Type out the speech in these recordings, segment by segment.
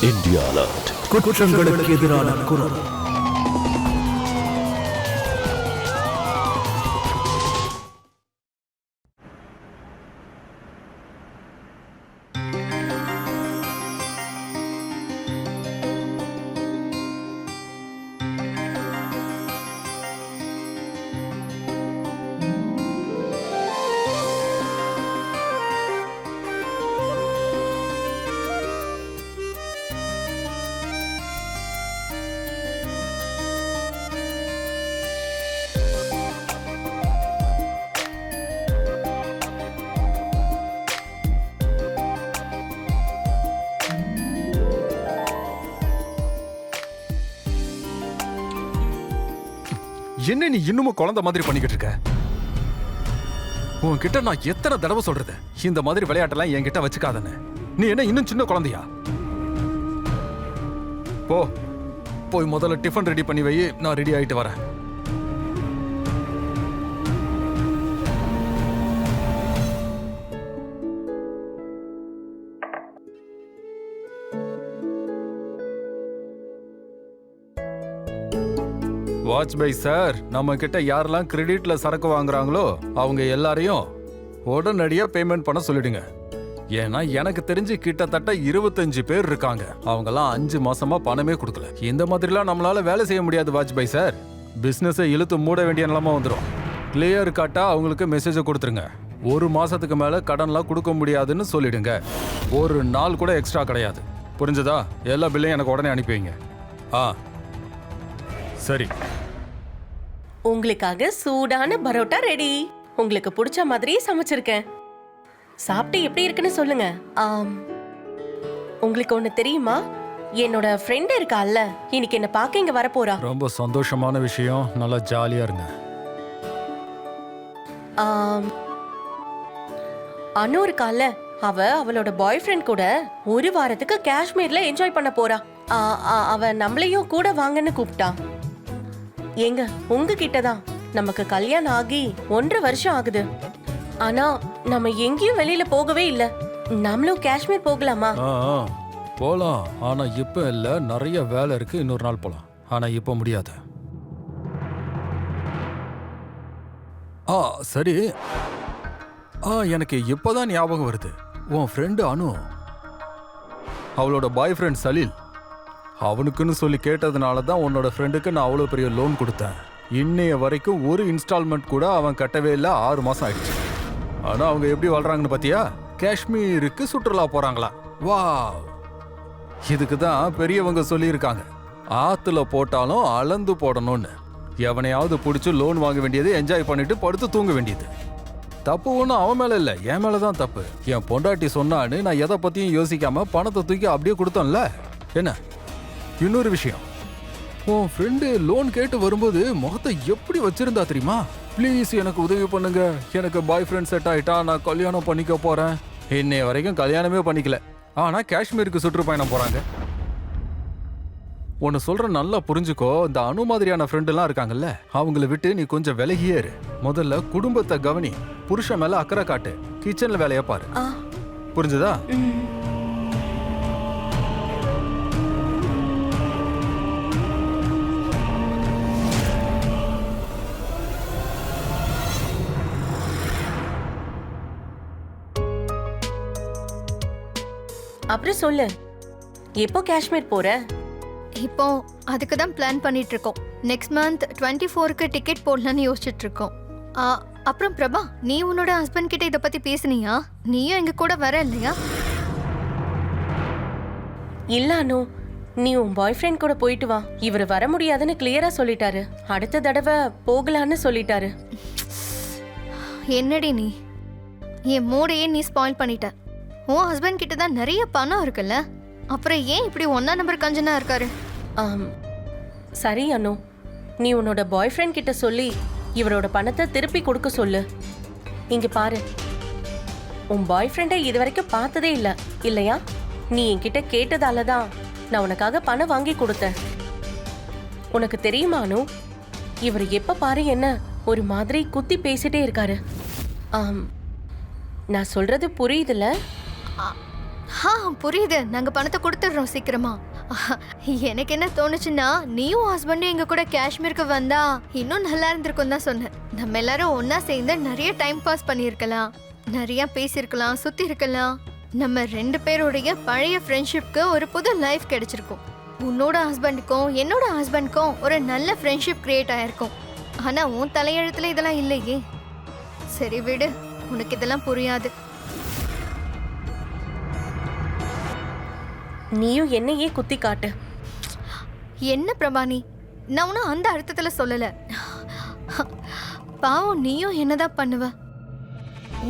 India alert. குற்றங்களுக்கு எதிரான குரல். என்ன நீ இன்னமும் குழந்தை மாதிரி பண்ணிக்கிட்டு இருக்க? உன்கிட்ட நான் எத்தனை தடவை சொல்றது இந்த மாதிரி விளையாட்டெல்லாம் என்கிட்ட வச்சுக்காதன்னு? நீ என்ன இன்னும் சின்ன குழந்தையா? போய் முதல்ல டிஃபன் ரெடி பண்ணி வை, நான் ரெடி ஆயிட்டு வரேன். வாட்ச் பை சார், நம்ம கிட்ட யாரெல்லாம் கிரெடிட்ல சரக்கு வாங்குறாங்களோ அவங்க எல்லாரையும் உடனடியா பேமெண்ட் பண்ண சொல்லிடுங்க. ஏன்னா எனக்கு தெரிஞ்சு கிட்டத்தட்ட 25 பேர் இருக்காங்க. அவங்கெல்லாம் 5 மாசமா பணமே கொடுக்கல. இந்த மாதிரிலாம் நம்மளால வேலை செய்ய முடியாது வாட்ச் பை சார். பிசினஸை இழுத்து மூட வேண்டிய நிலைமை வந்துடும். கிளியர் கட்டா அவங்களுக்கு மெசேஜை கொடுத்துருங்க. 1 மாசத்துக்கு மேல கடன்லாம் கொடுக்க முடியாதுன்னு சொல்லிடுங்க. ஒரு நாள் கூட எக்ஸ்ட்ரா கிடையாது. புரிஞ்சதா? எல்லா பில்லையும் எனக்கு உடனே அனுப்பி வைங்க. சரி. உங்களுக்காக சூடான பரோட்டா ரெடி. உங்களுக்கு பிடிச்ச மாதிரி சமைச்சிருக்கேன். சாப்பிட்டு எப்படி இருக்குன்னு சொல்லுங்க. உங்களுக்கு ஒண்ணு தெரியுமா? என்னோட ஃப்ரெண்ட் இருக்கால்ல, இன்னைக்கு என்ன பார்க்க இங்க வரப்போறா. ரொம்ப சந்தோஷமான விஷயம். நல்லா ஜாலியா இருங்க. அனு இருக்கால்ல, அவளோட பாய் ஃப்ரெண்ட் கூட 1 வாரத்துக்கு காஷ்மீர்ல என்ஜாய் பண்ண போறா. அவ நம்மளையும் கூட வாங்கன்னு கூப்பிட்டா. ஏங்க, உங்ககிட்ட தான். நமக்கு கல்யாணம் ஆகி 1.5 வருஷம் ஆகுது. ஆனா நம்ம எங்கேயும் வெளியில போகவே இல்ல. நம்மளும் காஷ்மீர் போகலாமா? போலாம். ஆனா இப்ப இல்ல, நிறைய வேலை இருக்கு. இன்னொரு நாள் போலாம். ஆனா இப்ப முடியாது. சரி. எனக்கு இப்பதான் ஞாபகம் வருது. உன் ஃப்ரெண்டு அனு, அவளோட பாய் ஃப்ரெண்ட் சலீல், அவனுக்குன்னு சொல்லி கேட்டதுனால தான் உன்னோட ஃப்ரெண்டுக்கு நான் அவ்வளோ பெரிய லோன் கொடுத்தேன். இன்னைய வரைக்கும் ஒரு இன்ஸ்டால்மெண்ட் கூட அவன் கட்டவே இல்லை. 6 மாசம் ஆயிடுச்சு. ஆனா அவங்க எப்படி வாழ்றாங்கன்னு பாத்தியா? காஷ்மீருக்கு சுற்றுலா போறாங்களா? வா, இதுக்கு தான் பெரியவங்க சொல்லியிருக்காங்க, ஆத்துல போட்டாலும் அளந்து போடணும்னு. எவனையாவது பிடிச்சி லோன் வாங்க வேண்டியது, என்ஜாய் பண்ணிட்டு படுத்து தூங்க வேண்டியது. தப்பு ஒன்றும் அவன் மேல இல்லை, என் மேலதான் தப்பு. என் பொண்டாட்டி சொன்னான்னு நான் எதை பத்தியும் யோசிக்காம பணத்தை தூக்கி அப்படியே கொடுத்தோம்ல. என்ன? இன்னொரு விஷயம், உன் ஃப்ரெண்டு லோன் கேட்டு வரும்போது முகத்தை எப்படி வச்சிருந்தா தெரியுமா? ப்ளீஸ் எனக்கு உதவி பண்ணுங்க, எனக்கு பாய் ஃப்ரெண்ட் செட் ஆயிட்டா, நான் கல்யாணம் பண்ணிக்க போறேன். இன்னைய வரைக்கும் கல்யாணமே பண்ணிக்கல, ஆனா காஷ்மீருக்கு சுற்றுப்பயணம் போறாங்க. ஒன்னு சொல்ற, நல்லா புரிஞ்சுக்கோ. இந்த அணு மாதிரியான ஃப்ரெண்ட் எல்லாம் இருக்காங்கல்ல, அவங்கள விட்டு நீ கொஞ்சம் விலகியே இரு. முதல்ல குடும்பத்தை கவனி, புருஷன் மேல அக்கறை காட்டு, கிச்சன்ல வேலையை பாரு. புரிஞ்சுதா? அப்புறம் சொல்லு, எப்போ காஷ்மீர் போற? இப்போ அதுக்கு தான் பிளான் பண்ணிட்டு இருக்கோம். நெக்ஸ்ட் மந்த் 24க்கு டிக்கெட் போடலான்னு யோசிச்சுட்டு இருக்கோம். அப்புறம் பிரபா, நீ உன்னோட ஹஸ்பண்ட் கிட்ட இதை பத்தி பேசுனியா? நீயும் எங்க கூட வர இல்லையா? இல்ல அனு, நீ உன் பாய் ஃப்ரெண்ட் கூட போயிட்டு வா. இவர் வர முடியாதுன்னு கிளியரா சொல்லிட்டாரு. அடுத்த தடவை போகலான்னு சொல்லிட்டாரு. என்னடி நீ என் மூடையே நீ ஸ்பாயில் பண்ணிட்ட. உன் ஹஸ்பண்ட் கிட்ட தான் நிறைய பணம் இருக்குல்ல, அப்புறம் ஏன் இப்படி 1ஆம் நம்பர் கஞ்சனா இருக்காரு? சரி அனு, நீ உன்னோட பாய் ஃப்ரெண்ட் கிட்ட சொல்லி இவரோட பணத்தை திருப்பி கொடுக்க சொல்லு. இங்க பாரு, உன் பாய் ஃப்ரெண்டை இது வரைக்கும் பார்த்ததே இல்லை இல்லையா? நீ என்கிட்ட கேட்டதால தான் நான் உனக்காக பணம் வாங்கி கொடுத்தேன். உனக்கு தெரியுமா அனு, இவர் எப்ப பாரு என்ன ஒரு மாதிரி குத்தி பேசிட்டே இருக்காரு. நான் சொல்றது புரியுதுல? புரியுது, நாங்க பணத்தை கொடுத்துடுறோம் சீக்கிரமா. எனக்கு என்ன தோணுச்சுன்னா, நீயும் ஹஸ்பண்டும் எங்க கூட காஷ்மீருக்கு வந்தா இன்னும் நல்லா இருந்திருக்கும் தான் சொன்னேன். நம்ம எல்லாரும் ஒன்னா சேர்ந்து நிறைய டைம் பாஸ் பண்ணியிருக்கலாம், நிறைய பேசியிருக்கலாம், சுத்தி இருக்கலாம். நம்ம 2 பேருடைய பழைய ஃப்ரெண்ட்ஷிப்க்கு ஒரு புது லைஃப் கிடைச்சிருக்கும். உன்னோட ஹஸ்பண்டுக்கும் என்னோட ஹஸ்பண்டுக்கும் ஒரு நல்ல ஃப்ரெண்ட்ஷிப் கிரியேட் ஆயிருக்கும். ஆனா உன் தலையெழுத்துல இதெல்லாம் இல்லையே. சரி விடு, உனக்கு இதெல்லாம் புரியாது. நீயும் என்னையே குத்தி காட்டு. என்ன பிரபானி, நான் உன்னை அந்த அர்த்தத்துல சொல்லல. பாவம், நீயும் என்னதான் பண்ணுவ?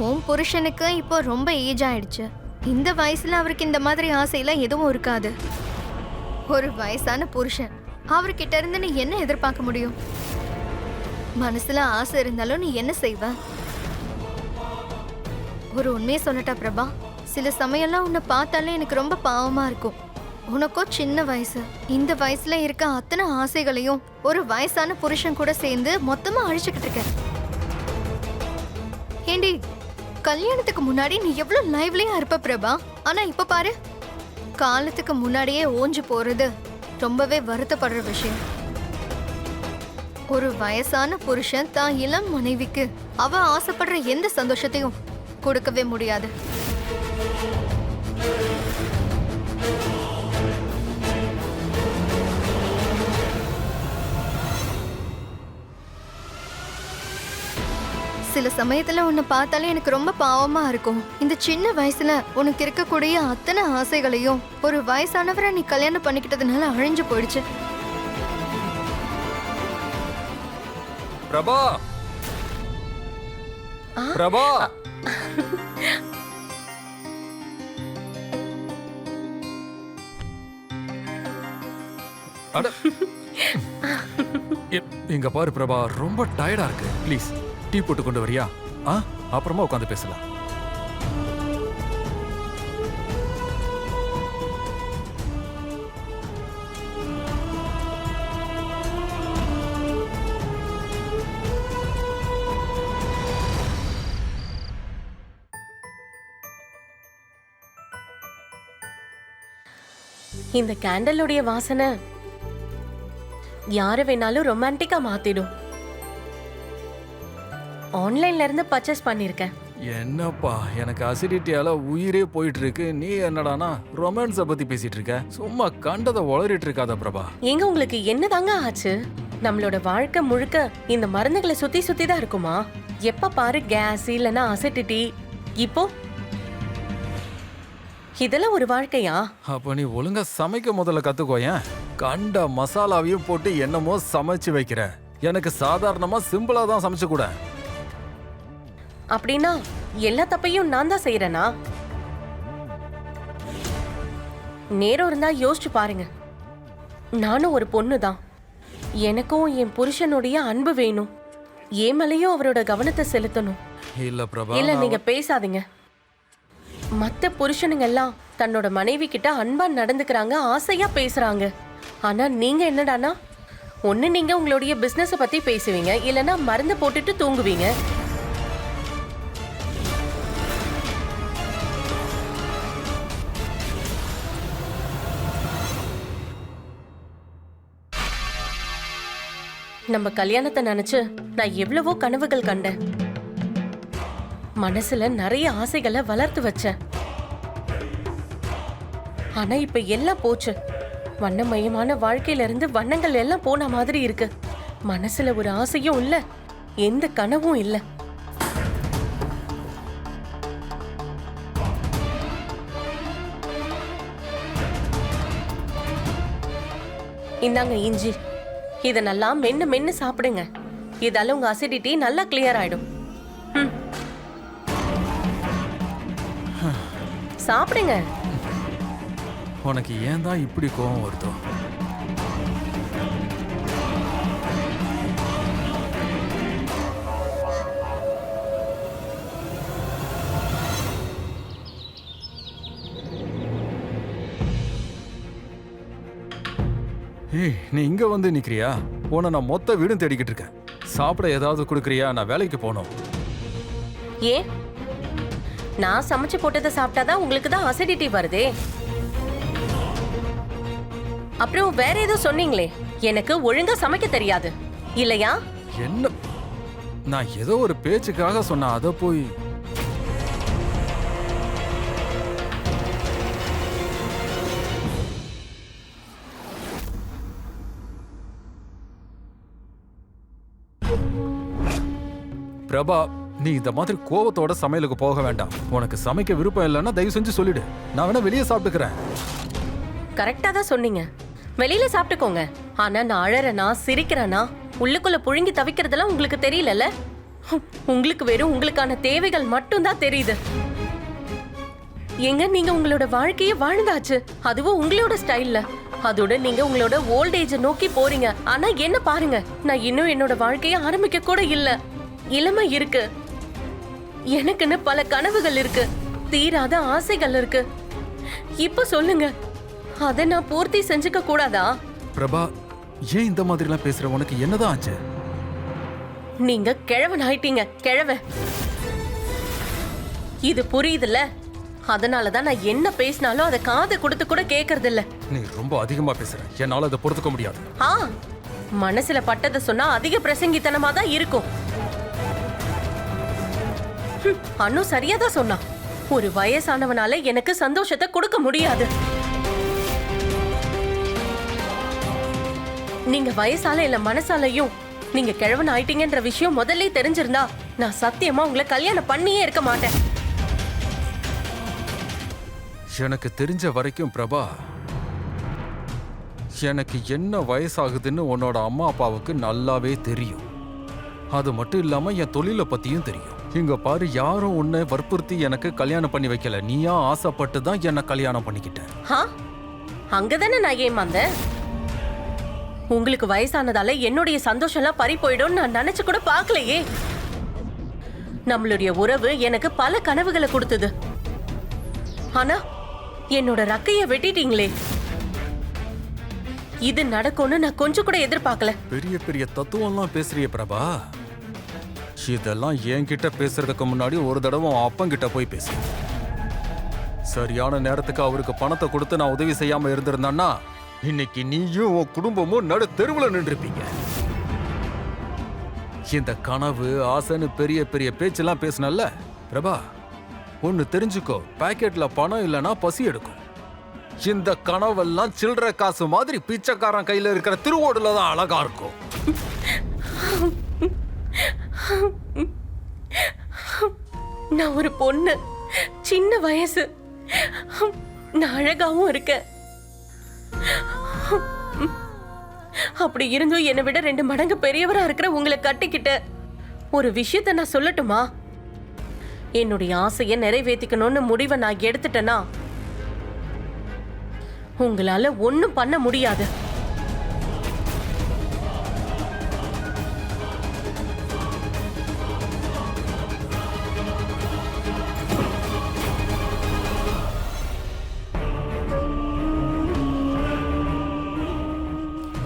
உன் புருஷனுக்கு இப்போ ரொம்ப ஏஜ் ஆயிடுச்சு. இந்த வயசுல அவருக்கு இந்த மாதிரி ஆசையெல்லாம் எதுவும் இருக்காது. ஒரு வயசான புருஷன், அவர்கிட்ட இருந்து நீ என்ன எதிர்பார்க்க முடியும்? மனசுல ஆசை இருந்தாலும் நீ என்ன செய்வ? ஒரு உண்மையை சொல்லட்டா பிரபா, சில சமயம்லாம் உன்னை பார்த்தாலே எனக்கு ரொம்ப பாவமா இருக்கும். உனக்கோ சின்ன வயசு, இந்த வயசுல இருக்க அத்தனை ஆசைகளையும் ஒரு வயசான புருஷன் கூட சேர்ந்து மொத்தமா அழிச்சுக்கிட்டு இருக்க. ஏண்டி, கல்யாணத்துக்கு முன்னாடி நீ எவ்வளவு லைவ்லியா இருப்ப பிரபா, ஆனா இப்ப பாரு, காலத்துக்கு முன்னாடியே ஓஞ்சு போறது ரொம்பவே வருத்தப்படுற விஷயம். ஒரு வயசான புருஷன் தான் இளம் மனைவிக்கு அவ ஆசைப்படுற எந்த சந்தோஷத்தையும் கொடுக்கவே முடியாது. சில சமயத்துல உன்னை பார்த்தாலே எனக்கு ரொம்ப பாவமா இருக்கும். இந்த சின்ன வயசுல உனக்கு இருக்கக்கூடிய அத்தனை ஆசைகளையும் ஒரு வயசானவரை நீ கல்யாணம் பண்ணிக்கிட்டதுனால அழிஞ்சு போயிடுச்சு. பிரபா, பிரபா, இங்க பாரு பிரபா, ரொம்ப டயர்டா இருக்கு. ப்ளீஸ் டீ போட்டு கொண்டு வரியா? அப்புறமா உட்காந்து பேசலாம். இந்த கேண்டலுடைய வாசனை யாரை வேணாலும் ரொமான்டிக்கா மாத்திடும். ஆன்லைன்ல இருந்து பர்ச்சேஸ் பண்ணிருக்கேன். என்னப்பா, எனக்கு அசிடிட்டியால உயிரே போயிட்டு இருக்கு. நீ என்னடானா ரொமான்ஸ பத்தி பேசிட்டு இருக்க? சும்மா கண்டதை உளறிட்டு இருக்காத பிரபா. எங்க உங்களுக்கு என்னதாங்க ஆச்சு? நம்மளோட வாழ்க்கை முழுக்க இந்த மருந்துகளை சுத்தி சுத்தி தான் இருக்குமா? எப்ப பாரு கேஸ் இல்லனா அசிடிட்டி. இப்போ இதெல்லாம் ஒரு வாழ்க்கையா? அப்ப நீ ஒழுங்கா சமைக்க முதல்ல கத்துக்கோயேன். கண்ட மசாலாவையும் போட்டு என்னமோ சமைச்சு வைக்கிற. எனக்கு சாதாரணமா சிம்பிளா தான் சமைச்சு கூட. அப்படின்னா எல்லா தப்பையும் நான் தான் செய்யறேனா? நேரம் இருந்தா யோசிச்சு பாருங்க. நானும் ஒரு பொண்ணு தான். எனக்கும் என் புருஷனுடைய அன்பு வேணும். என் மேலேயும் அவரோட கவனத்தை செலுத்தணும். இல்ல பிரபா, இல்ல நீங்க பேசாதீங்க. மத்த புருஷனுங்க எல்லாம் தன்னோட மனைவி கிட்ட அன்பா நடந்துக்கிறாங்க, ஆசையா பேசுறாங்க. ஆனா நீங்க என்னடானா, ஒண்ணு நீங்க உங்களுடைய பிசினஸ பத்தி பேசுவீங்க, இல்லனா மருந்து போட்டுட்டு தூங்குவீங்க. நம்ம கல்யாணத்தை நினைச்சு நான் எவ்வளவோ கனவுகள் கண்டேன். மனசுல நிறைய ஆசைகளை வளர்த்து வச்சேன். ஆனா இப்ப எல்லாம் போச்சு. வண்ணமயமான வாழ்க்கையில இருந்து வண்ணங்கள் எல்லாம் போன மாதிரி இருக்கு. மனசுல ஒரு ஆசையும் இல்ல, எந்த கனவும் இல்ல. இந்தாங்க இஞ்சி, இத நல்லா மென்னு மென்னு சாப்பிடுங்க. இதால உங்க அசிடிட்டி நல்லா கிளியர் ஆயிடும். சாப்பிடுங்க. உனக்கு ஏன் தான் இப்படி கோவம் வருதோ? ஏய், நீ இங்க வந்து நிக்கிறியா? உன்னை நான் மொத்த வீடும் தேடிக்கிட்டு இருக்கேன். சாப்பிட ஏதாவது கொடுக்குறியா? நான் வேலைக்கு போகணும். ஏன் நான் சமைச்சு போட்டதை சாப்பிட்டாதான் உங்களுக்கு தான் அசிடிட்டி வருதே. அப்புறம் வேற ஏதோ சொன்னீங்களே, எனக்கு ஒழுங்கா சமைக்க தெரியாது இல்லையா? என்ன, நான் ஏதோ ஒரு பேச்சுக்காக சொன்ன, அத போய் பிரபா, நீ இந்த மாதிரி கோவத்தோட சமையலுக்கு போக வேண்டாம். உனக்கு சமைக்க விருப்பம் இல்லைன்னா தயவு செஞ்சு சொல்லிடு, நான் வேணா வெளியே சாப்பிட்டுக்கிறேன். கரெக்டா தான் சொன்னீங்க, வெளியில சாப்பிட்டுக்கோங்க. ஆனா நான் அழறேனா சிரிக்கிறேனா உள்ளுக்குள்ள புழுங்கி தவிக்கிறதெல்லாம் உங்களுக்கு தெரியலல்ல. உங்களுக்கு வெறும் உங்களுக்கான தேவைகள் மட்டும் தான் தெரியுது. எங்க நீங்க உங்களோட வாழ்க்கைய வாழ்ந்தாச்சு, அதுவும் உங்களோட ஸ்டைல்ல. அதோட நீங்க உங்களோட ஓல்ட் ஏஜ் நோக்கி போறீங்க. ஆனா என்ன பாருங்க, நான் இன்னும் என்னோட வாழ்க்கைய ஆரம்பிக்க கூட இல்ல. இளமை இருக்கு, எனக்குன்னு பல கனவுகள் இருக்கு, தீராத ஆசைகள் இருக்கு. இப்ப சொல்லுங்க, அதை நான் பூர்த்தி செஞ்சுக்க கூடாதா? பிரபா, ஏன் இந்த மாதிரி எல்லாம் பேசுற? உனக்கு என்னதான் ஆச்சு? நீங்க கிழவன் ஆயிட்டீங்க, கிழவ. இது புரியுதுல்ல? அதனாலதான் நான் என்ன பேசினாலும் அதை காது கொடுத்து கூட கேக்குறது இல்ல. நீ ரொம்ப அதிகமா பேசுற, என்னால அதை பொறுத்துக்க முடியாது. மனசுல பட்டதை சொன்னா அதிக பிரசங்கித்தனமா தான் இருக்கும். அண்ணு சரியாதான் சொன்னா, ஒரு வயசானவனால எனக்கு சந்தோஷத்தை கொடுக்க முடியாது. நீங்க வயசால இல்ல மனசாலையும் நீங்க கிழவன் ஆயிட்டீங்கன்ற விஷயம் முதல்ல தெரிஞ்சிருந்தா நான் சத்தியமா உங்களை கல்யாணம் பண்ணியே இருக்க மாட்டேன். எனக்கு தெரிஞ்ச வரைக்கும் பிரபா, எனக்கு என்ன வயசாகுதுன்னு உன்னோட அம்மா அப்பாவுக்கு நல்லாவே தெரியும். அது மட்டும் இல்லாம என் தொழிலை பத்தியும் தெரியும். இங்க பாரு, யாரும் உன்னை வற்புறுத்தி எனக்கு கல்யாணம் பண்ணி வைக்கல, நீயா ஆசைப்பட்டு தான் என்ன கல்யாணம் பண்ணிக்கிட்ட. அங்கதானே நான் ஏமாந்தேன். உங்களுக்கு வயசானதால என்னுடைய சந்தோஷம் எல்லாம் பறி போயிடும் நான் நினைச்சு கூட பார்க்கலையே. நம்மளுடைய உறவு எனக்கு பல கனவுகளை கொடுத்தது. ஆனா என்னோட ரக்கைய வெட்டிட்டீங்களே. இது நடக்கும்னு நான் கொஞ்சம் கூட எதிர்பார்க்கல. பெரிய பெரிய தத்துவம்லாம் பேசுறிய பிரபா, இதெல்லாம் என்கிட்ட பேசுறதுக்கு முன்னாடி ஒரு தடவை உன் அப்பங்கிட்ட போய் பேசு. சரியான நேரத்துக்கு அவருக்கு பணத்தை கொடுத்து நான் உதவி செய்யாம இருந்திருந்தான்னா இன்னைக்கு நீயும் உன் குடும்பமும் நடு தெருவில் நின்றுப்பீங்க. இந்த கனவு ஆசைன்னு பெரிய பெரிய பேச்செல்லாம் பேசினல்ல பிரபா, ஒன்னு தெரிஞ்சுக்கோ, பாக்கெட்ல பணம் இல்லைன்னா பசி எடுக்கும். இந்த கனவெல்லாம் சில்லற காசு மாதிரி பிச்சைக்காரன் கையில இருக்கிற திருவோடுல தான் அழகா இருக்கும். நான் ஒரு பொண்ணு, சின்ன வயசு, நான் அழகாவும் இருக்கேன். அப்படி இருந்தும் என்னை விட 2 மடங்கு பெரியவரா இருக்கிற உங்களை கட்டிக்கிட்ட ஒரு விஷயத்த நான் சொல்லட்டுமா? என்னுடைய ஆசையை நிறைவேற்றிக்கணும்னு முடிவை நான் எடுத்துட்டேன்னா உங்களால ஒண்ணும் பண்ண முடியாது.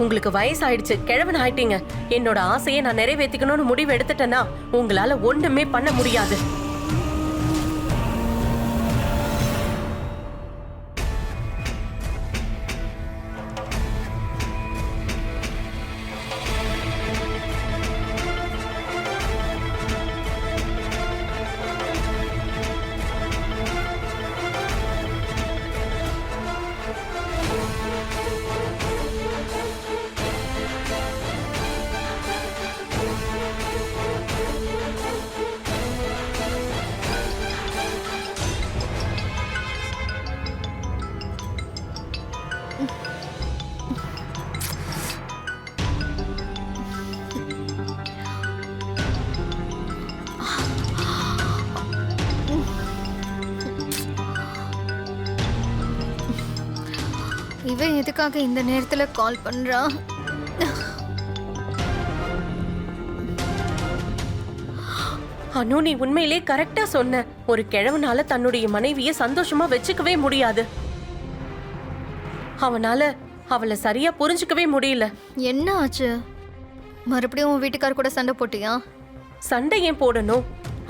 உங்களுக்கு வயசாயிடுச்சு, கிழவன் ஆயிட்டீங்க. என்னோட ஆசையை நான் நிறைவேற்றிக்கணும்னு முடிவு எடுத்துட்டேன்னா உங்களால ஒண்ணுமே பண்ண முடியாது. இவன் எதுக்காக இந்த நேரத்துல கால் பண்றா? அனு, நீ உண்மையிலே கரெக்டா சொன்ன. ஒரு கிழவனால தன்னுடைய மனைவியை சந்தோஷமா வச்சுக்கவே முடியாது. அவனால அவளை சரியா புரிஞ்சுக்கவே முடியல. என்ன ஆச்சு? மறுபடியும் உன் வீட்டுக்கார கூட சண்டை போட்டியா? சண்டை ஏன் போடணும்?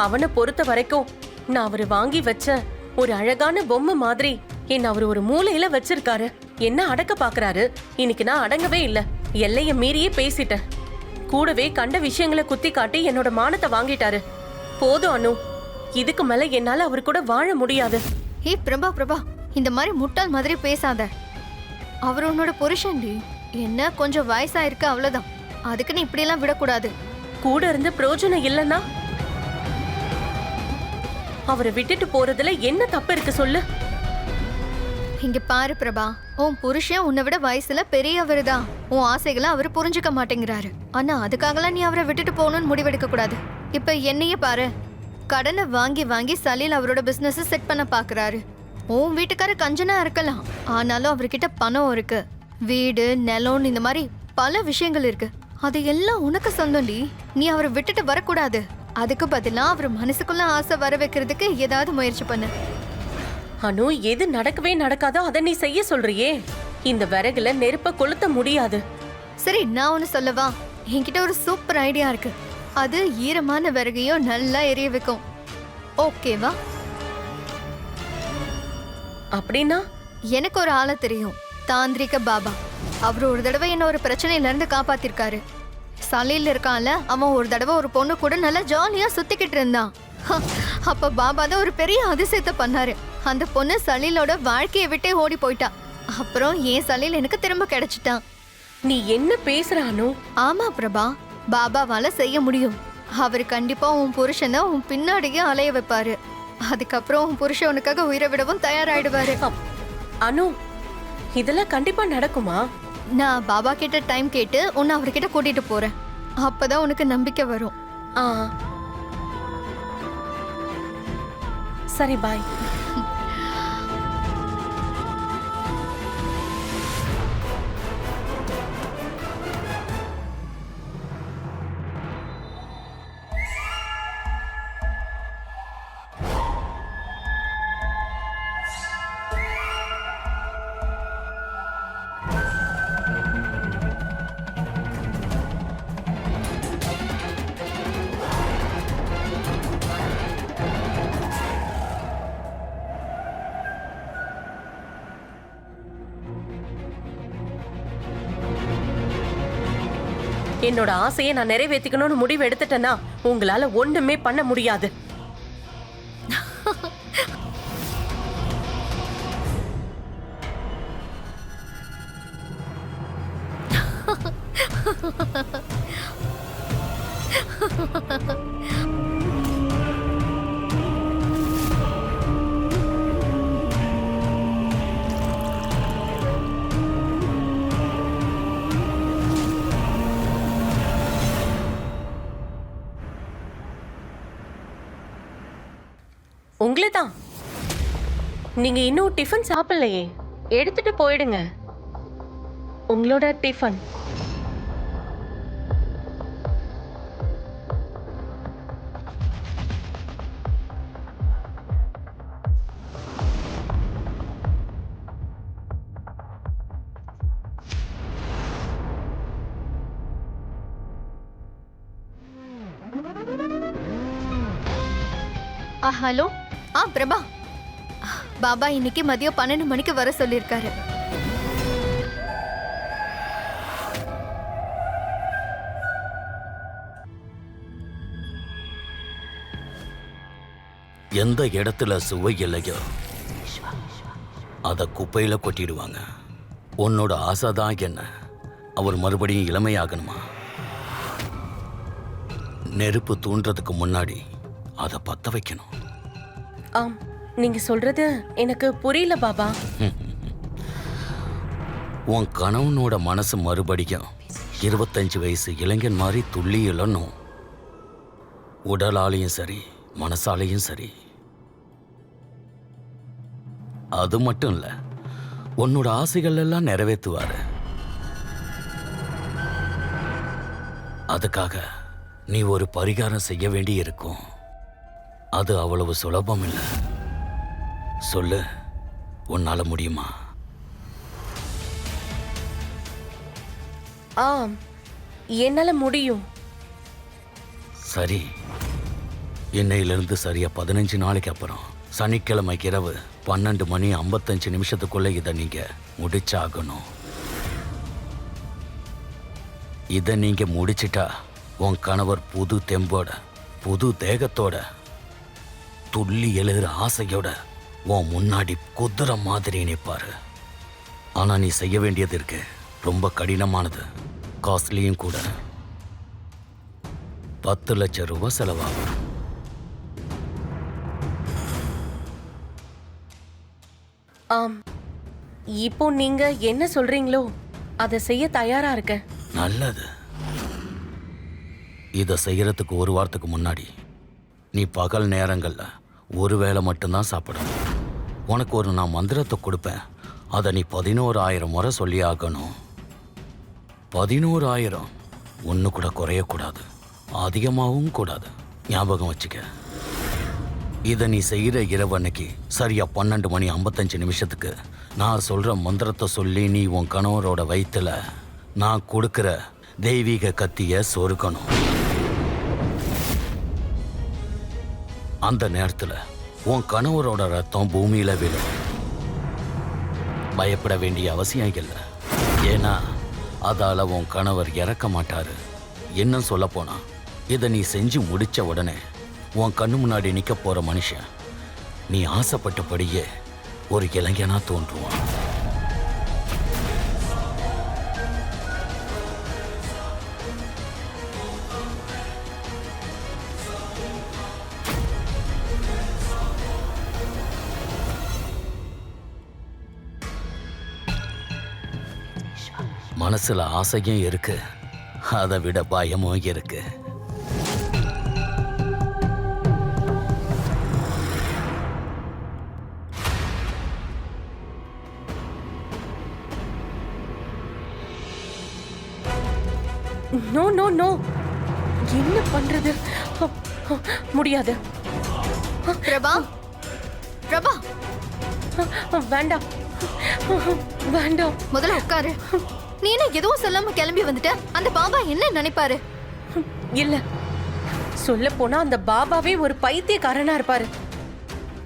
அவனை பொறுத்த வரைக்கும் நான் அவரு வாங்கி வச்ச ஒரு அழகான பொம்மை மாதிரி என்ன அவர் ஒரு மூலையில வச்சிருக்காரு. என்ன அடக்க பாக்குறாரு. இன்னைக்கு நான் அடங்கவே இல்ல. எல்லைய மீறியே பேசிட்டேன். கூடவே கண்ட விஷயங்களை குத்தி காட்டி என்னோட மானத்தை வாங்கிட்டாரு. போதும் அனு, இதுக்கு மேல என்னால அவர் கூட வாழ முடியாது. ஏய் பிரபா, இந்த மாதிரி முட்டாள் மாதிரி பேசாத. அவர் உன்னோட புருஷன்டி. என்ன கொஞ்சம் வயசாயிருக்கு அவ்வளவுதான். அதுக்கு நீ இப்படியெல்லாம் விடக்கூடாது. கூட இருந்து பிரயோஜனம் இல்லைன்னா அவரை விட்டுட்டு போறதுல என்ன தப்பு இருக்கு சொல்லு. இங்க பாரு பிரபா, உன் புருஷன் உன்னை விட வயசுல பெரியவர் தான். உன் ஆசைகளை அவர் புரிஞ்சுக்க மாட்டேங்கிறாரு. ஆனா அதுக்காகலாம் நீ அவரை விட்டுட்டு போகணும்னு முடிவெடுக்க கூடாது. இப்ப என்னையே பாரு, கடனை வாங்கி சலீல் அவரோட பிசினஸ் செட் பண்ண பாக்குறாரு. உன் வீட்டுக்கார கஞ்சனா இருக்கலாம், ஆனாலும் அவர்கிட்ட பணம் இருக்கு. வீடு, நிலம், இந்த மாதிரி பல விஷயங்கள் இருக்கு. அது எல்லாம் உனக்கு சொந்தம்டி. நீ அவரை விட்டுட்டு வரக்கூடாது. அதுக்கு பதிலா அவர் மனசுக்குள்ள ஆசை வர வைக்கிறதுக்கு ஏதாவது முயற்சி பண்ணு. அனு, எது நடக்கவே நடக்காதோ அதை நீ செய்ய சொல்றியே. இந்த விறகுல நெருப்ப கொளுத்த முடியாது. சரி, நான் ஒன்னு சொல்லவா? என்கிட்ட ஒரு சூப்பர் ஐடியா இருக்கு. அது ஈரமான விறகையும் நல்லா எரிய வைக்கும். ஓகேவா? அப்படின்னா எனக்கு ஒரு ஆளை தெரியும், தாந்திரிக பாபா. அவர் ஒரு தடவை என்ன ஒரு பிரச்சனையில இருந்து காப்பாத்திருக்காரு. சலீல் இருக்கான்ல, அவன் ஒரு தடவை ஒரு பொண்ணு கூட நல்லா ஜாலியா சுத்திக்கிட்டு இருந்தான். அப்ப பாபா தான் ஒரு பெரிய அதிசயத்தை பண்ணாரு. அந்த பொண்ணு சலீலோட வாழ்க்கையை விட்டே ஓடி போயிட்டா. அப்புறம் ஏன் சலீல் எனக்கு திரும்ப கிடைச்சிட்டான். நீ என்ன பேசுற அனு? ஆமா பிரபா, பாபாவால செய்ய முடியும். அவர் கண்டிப்பா உன் புருஷனை உன் பின்னாடியே அலைய வைப்பாரு. அதுக்கப்புறம் உன் புருஷன் உனக்காக உயிரை விடவும் தயாராயிடுவாரு. அனு, இதெல்லாம் கண்டிப்பா நடக்குமா? நான் பாபா கிட்ட டைம் கேட்டு உன்னை அவர்கிட்ட கூட்டிட்டு போறேன். அப்பதான் உனக்கு நம்பிக்கை வரும். சரி, பாய். என்னோட ஆசையை நான் நிறைவேற்றிக்கணும்னு முடிவு எடுத்துட்டேன்னா உங்களால ஒண்ணுமே பண்ண முடியாது. உங்களே தான். நீங்க இன்னும் டிஃபன் சாப்பிடலையே, எடுத்துட்டு போயிடுங்க உங்களோட டிஃபன். ஹலோ. பிரபா, பாபா இன்னைக்கு மதியம் 12 மணிக்கு வர சொல்லியிருக்காரு. எந்த இடத்துல சுவை இல்லையோ அத குப்பையில கொட்டிடுவாங்க. உன்னோட ஆசைதான் என்ன? அவர் மறுபடியும் இளமையாகணுமா? நெருப்பு தூண்டுறதுக்கு முன்னாடி அதை பத்த வைக்கணும். ஆம், நீங்க சொல்றது எனக்கு புரியல பாபா. உன் கணவனோட மனசு மறுபடியும் 25 வயசு இளைஞன் மாதிரி துள்ளி இழணும். உடலாலையும் சரி, மனசாலையும் சரி. அது மட்டும் இல்ல, உன்னோட ஆசைகள் எல்லாம் நிறைவேற்றுவாரு. அதுக்காக நீ ஒரு பரிகாரம் செய்ய வேண்டி இருக்கும். அது அவ்வளவு சுலபம் இல்லை. சொல்லு, உன்னால முடியுமா? ஆம், என்னால முடியும். சரி, இன்னையிலிருந்து சரியா 15 நாளைக்கு அப்புறம் சனிக்கிழமை இரவு 12:55 இதை நீங்க முடிச்சாகணும். இதை நீங்க முடிச்சிட்டா உன் கணவர் புது தெம்போட, புது தேகத்தோட, துள்ளி எழுகிற ஆசையோட உன் முன்னாடி குதிரை மாதிரி நிற்பாரு. ஆனா நீ செய்ய வேண்டியது இருக்கு, ரொம்ப கடினமானது, காஸ்ட்லியும் கூட. 10 லட்சம் ரூபாய் செலவாகும். ஆம், இப்போ நீங்க என்ன சொல்றீங்களோ அதை செய்ய தயாரா இருக்கேன். நல்லது. இதை செய்யறதுக்கு ஒரு வாரத்துக்கு முன்னாடி நீ பகல் நேரங்கள்ல ஒரு வேளை மட்டும்தான் சாப்பிடணும். உனக்கு நான் மந்திரத்தை கொடுப்பேன். அதை நீ 11,000 முறை சொல்லி ஆகணும். 11,000 ஒன்று கூட குறையக்கூடாது, அதிகமாகவும் கூடாது. ஞாபகம் வச்சுக்க. இதை நீ செய்கிற இரவு அன்னைக்கு சரியா 12:55 நான் சொல்ற மந்திரத்தை சொல்லி நீ உன் கணவரோட வயிற்றுல நான் கொடுக்கிற தெய்வீக கத்திய சொருக்கணும். அந்த நேரத்தில் உன் கணவரோட ரத்தம் பூமியில விழும். பயப்பட வேண்டிய அவசியம் இல்லை, ஏன்னா அதால உன் கணவர் இறக்க மாட்டாரு. இன்னும் சொல்ல போனா, இதை நீ செஞ்சு முடிச்ச உடனே உன் கண்ணு முன்னாடி நிற்க போற மனுஷன் நீ ஆசைப்பட்டபடியே ஒரு இளைஞனா தோன்றுவான். மனசுல ஆசையும் இருக்கு, அதை விட பயமும் இருக்கு. நோ நோ நோ, என்ன பண்றது? முடியாது. பிரபா, பிரபா, வேண்டாம் வேண்டாம். முதல்ல உட்காரு. நீ என்ன எதுவும் சொல்லாம கிளம்பி வந்துட்ட? அந்த பாபா என்ன நினைப்பாரு? இல்ல, சொல்ல போனா அந்த பாபாவே ஒரு பைத்தியக்காரனா இருப்பாரு.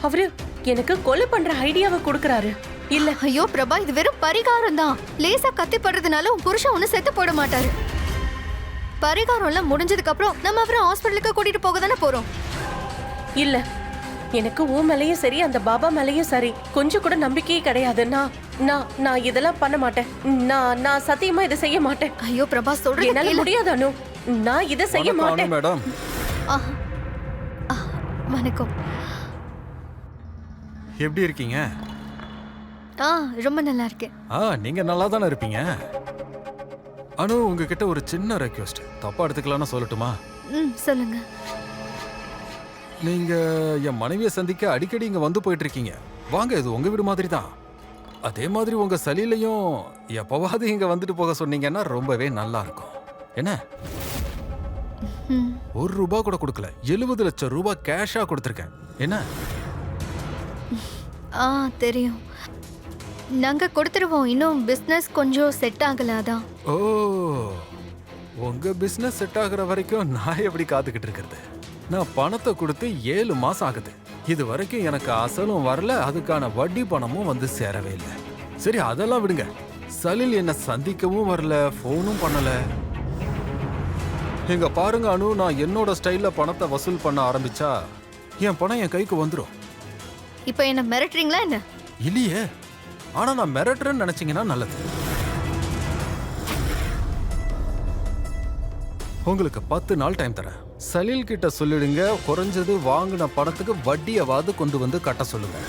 அவரு எனக்கு கொலை பண்ற ஐடியாவை கொடுக்கறாரு. இல்ல. ஐயோ பிரபா, இது வெறும் பரிகாரம் தான். லேசா கத்தி படுறதுனால உன் புருஷன் ஒண்ணு செத்து போட மாட்டாரு. பரிகாரம் எல்லாம் முடிஞ்சதுக்கு அப்புறம் நம்ம அவரை ஹாஸ்பிட்டலுக்கு கூட்டிட்டு போக தானே போறோம். இல்ல, எனக்கு உன் மேலையும் சரி அந்த பாபா மேலையும் சரி கொஞ்சம் கூட நம்பிக்கையே கிடையாது. நான் இதெல்லாம் பண்ண மாட்டேன். நான் சத்தியமா இதை செய்ய மாட்டேன். ஐயோ பிரபா, சொல்றது என்னால கேளு. முடியாது அனு, நான் இதை செய்ய வணக்கம், மாட்டேன். அனு மேடம். வணக்கம். எப்படி இருக்கீங்க? ரொம்ப நல்லா இருக்கேன். நீங்க நல்லா தானே இருப்பீங்க. அனு, உங்ககிட்ட ஒரு சின்ன ரெக்வெஸ்ட், தப்பா எடுத்துக்கலாம்னு சொல்லட்டுமா? சொல்லுங்க. நீங்க என் மனைவியை சந்திக்க அடிக்கடி இங்க வந்து போயிட்டு இருக்கீங்க. வாங்க, இது உங்க வீடு மாதிரி தான். அதே மாதிரி உங்க சலிலையும் எப்பவாவது இங்க வந்துட்டு போக சொன்னீங்கன்னா ரொம்பவே நல்லா இருக்கும். என்ன, 1 ரூபாய் கூட கொடுக்கல, 70 லட்சம் ரூபாய் கேஷா கொடுத்துருக்கேன். என்ன? தெரியும். நாங்க கொடுத்துருவோம். இன்னும் பிசினஸ் கொஞ்சம் செட் ஆகல, அதான். ஓ, உங்க பிசினஸ் செட் ஆகுற வரைக்கும் நான் எப்படி காத்துக்கிட்டு இருக்கிறது? நான் பணத்தை கொடுத்து 7 மாசம் ஆகுது. இது வரைக்கும் எனக்கு அசலும் வரல, அதுக்கான வட்டி பணமும் வந்து சேரவே இல்லை. சரி, அதெல்லாம் விடுங்க. சலில் என்ன சந்திக்கவும் வரல, போனும் பண்ணல. இங்க பாருங்க அனு, நான் என்னோட ஸ்டைல்ல பணத்தை வசூல் பண்ண ஆரம்பிச்சா என் பணம் என் கைக்கு வந்துடும். இப்போ என்ன மிரட்டுறீங்களா என்ன? இல்லையே, ஆனா நான் மிரட்டுறேன்னு நினைச்சீங்கன்னா நல்லது. உங்களுக்கு 10 நாள் டைம் தரேன். சலீல் கிட்ட சொல்லிடுங்க, குறைஞ்சது வாங்கின பணத்துக்கு வட்டியாவது கொண்டு வந்து கட்ட சொல்லுங்க.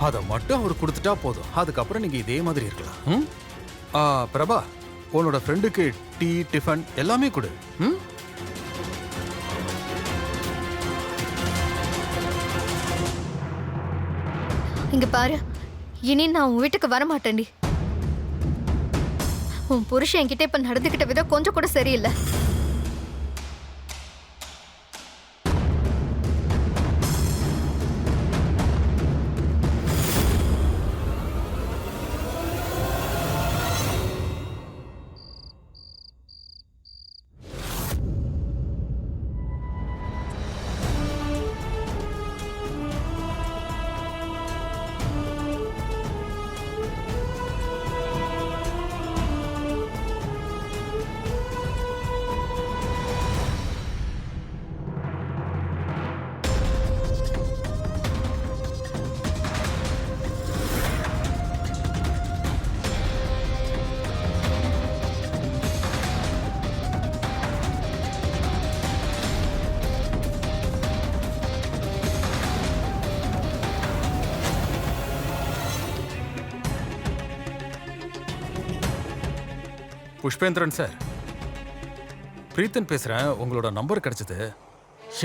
அதை மட்டும் அவர் கொடுத்துட்டா போதும். அதுக்கப்புறம் நீங்க இதே மாதிரி இருக்கலாம். பிரபா, உன்னோட ஃப்ரெண்டுக்கு டீ, டிஃபன் எல்லாமே கொடு. இங்க பாரு, இனி நான் உன் வீட்டுக்கு வர மாட்டேன்டி. உன் புருஷன் என்கிட்ட இப்ப நடந்துகிட்ட விதம் கொஞ்சம் கூட சரியில்லை. புஷ்பேந்திரன் சார், பிரீத்தன் பேசுறேன். உங்களோட நம்பர் கிடைச்சது.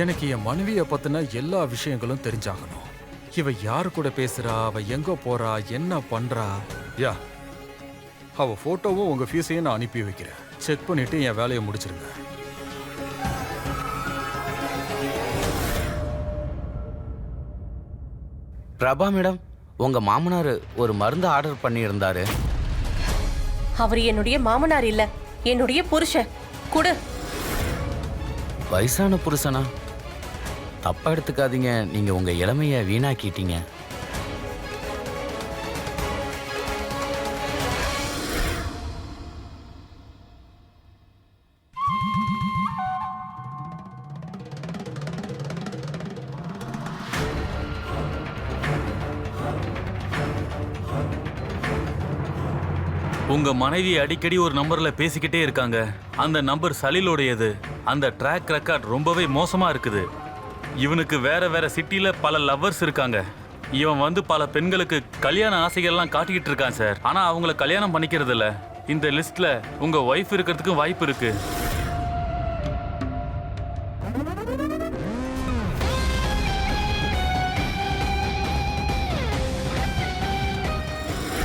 எனக்கு என் மனைவியை பத்தின எல்லா விஷயங்களும் தெரிஞ்சாகணும். இவ யாரு கூட பேசுறா, அவ எங்க போறா, என்ன பண்றா. யா, அவ போட்டோவும் உங்க ஃபீஸையும் நான் அனுப்பி வைக்கிறேன். செக் பண்ணிட்டு என் வேலையை முடிச்சிருங்க. பிரபா மேடம், உங்க மாமனார் ஒரு மருந்து ஆர்டர் பண்ணியிருந்தாரு. அவர் என்னுடைய மாமனார் இல்ல, என்னுடைய புருஷன். குடு. வயசான புருஷனா? தப்பா எடுத்துக்காதீங்க, நீங்க உங்க இளமைய வீணாக்கிட்டீங்க. உங்க மனைவி அடிக்கடி ஒரு நம்பர்ல பேசிக்கிட்டே இருக்காங்க. அந்த நம்பர் சலீலோடையது. அந்த ட்ராக் ரெக்கார்ட் ரொம்பவே மோசமா இருக்குது. இவனுக்கு வேற வேற சிட்டில பல லவ்வர்ஸ் இருக்காங்க. இவன் வந்து பல பெண்களுக்கு கல்யாண ஆசைகள்லாம் காட்டிக்கிட்டு இருக்கான் சார். ஆனா அவங்கள கல்யாணம் பண்ணிக்கிறது இல்ல. இந்த லிஸ்ட்ல உங்க ஒய்ஃப் இருக்கிறதுக்கு வாய்ப்பு இருக்கு.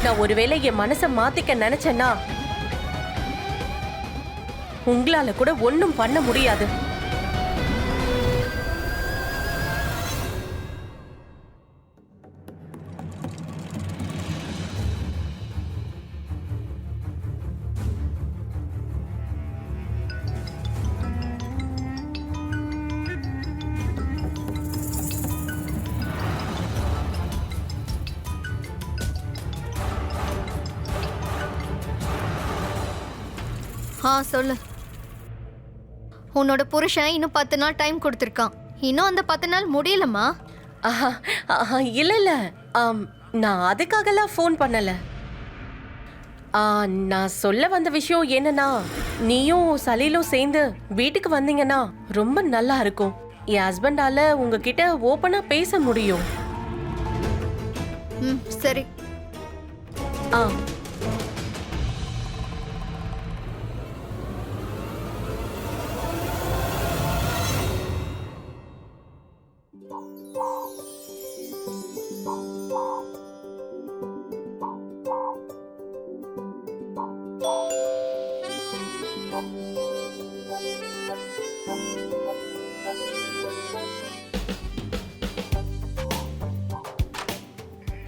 நான் ஒருவேளை என் மனசை மாத்திக்க நினைச்சேன்னா உங்களால கூட ஒண்ணும் பண்ண முடியாது. சொல்லு. உன்னோட புருஷன் இன்னும் 10 நாள் டைம் கொடுத்துருக்கான். இன்னும் அந்த 10 நாள் முடியலமா? இல்ல இல்ல, நான் அதுக்காகலாம் ஃபோன் பண்ணல. நான் சொல்ல வந்த விஷயம் என்னன்னா, நீயும் சலீலும் சேர்ந்து வீட்டுக்கு வந்தீங்கன்னா ரொம்ப நல்லா இருக்கும். என் ஹஸ்பண்டால உங்ககிட்ட ஓப்பனா பேச முடியும். சரி.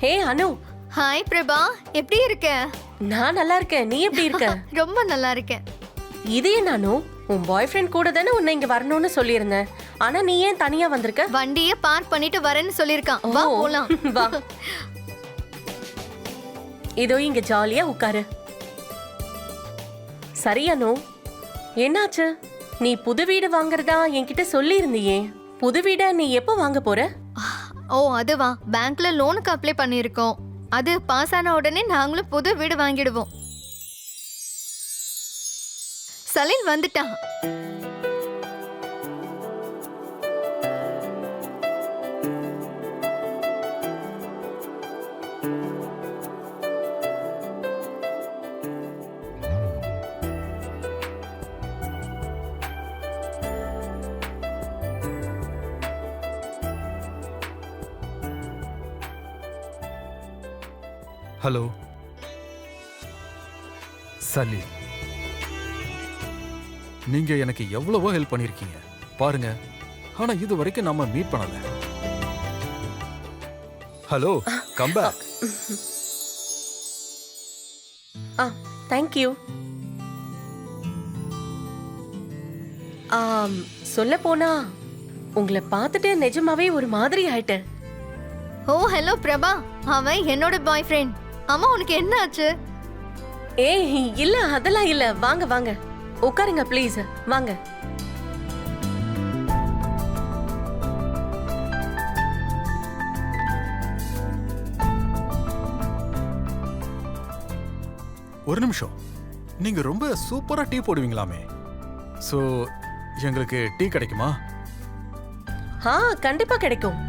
ஹே அனு. ஹாய் பிரபா, எப்படி இருக்க? நான் நல்லா இருக்கேன். நீ எப்படி இருக்க? ரொம்ப நல்லா இருக்கேன். இதே நானும் உன் பாய் ஃப்ரெண்ட் கூட தானே உன்னை இங்க வரணும்னு சொல்லியிருந்தேன். ஆனா நீ ஏன் தனியா வந்திருக்க? வண்டியை பார்க் பண்ணிட்டு வரேன்னு சொல்லிருக்கான். வா போலாம். வா. இதோ இங்க ஜாலியா உட்காரு. சரி அனு, என்னாச்சு? நீ புது வீடு வாங்குறதா என்கிட்ட சொல்லி இருந்தியே. புது வீடை நீ எப்போ வாங்க போற? ஓ அதுவா, பேங்க்ல லோனுக்கு அப்ளை பண்ணிருக்கோம். அது பாஸ் ஆன உடனே நாங்களும் புது வீடு வாங்கிடுவோம். சலீல் வந்துட்டான். ஹலோ சலீல், நீங்க எனக்கு எவ்வளவோ ஹெல்ப் பண்ணிருக்கீங்க பாருங்க. ஆனா இது வரைக்கும் நம்ம மீட் பண்ணல. Hello, come back. Thank you. சொல்ல போனா உங்களை பார்த்துட்டு நிஜமாவே ஒரு மாதிரி ஆயிட்டேன். ஓ ஹலோ பிரபா, அவன் என்னோட பாய் ஃப்ரெண்ட். அம்மா உனக்கு என்ன ஆச்சு? ஏய் இல்ல, அதெல்லாம் இல்ல. வாங்க வாங்க உட்காருங்க ப்ளீஸ். வாங்க. ஒரு நிமிஷம், நீங்க ரொம்ப சூப்பரா டீ போடுவீங்களாமே. சோ எங்களுக்கு டீ கிடைக்குமா? கண்டிப்பா கிடைக்கும்.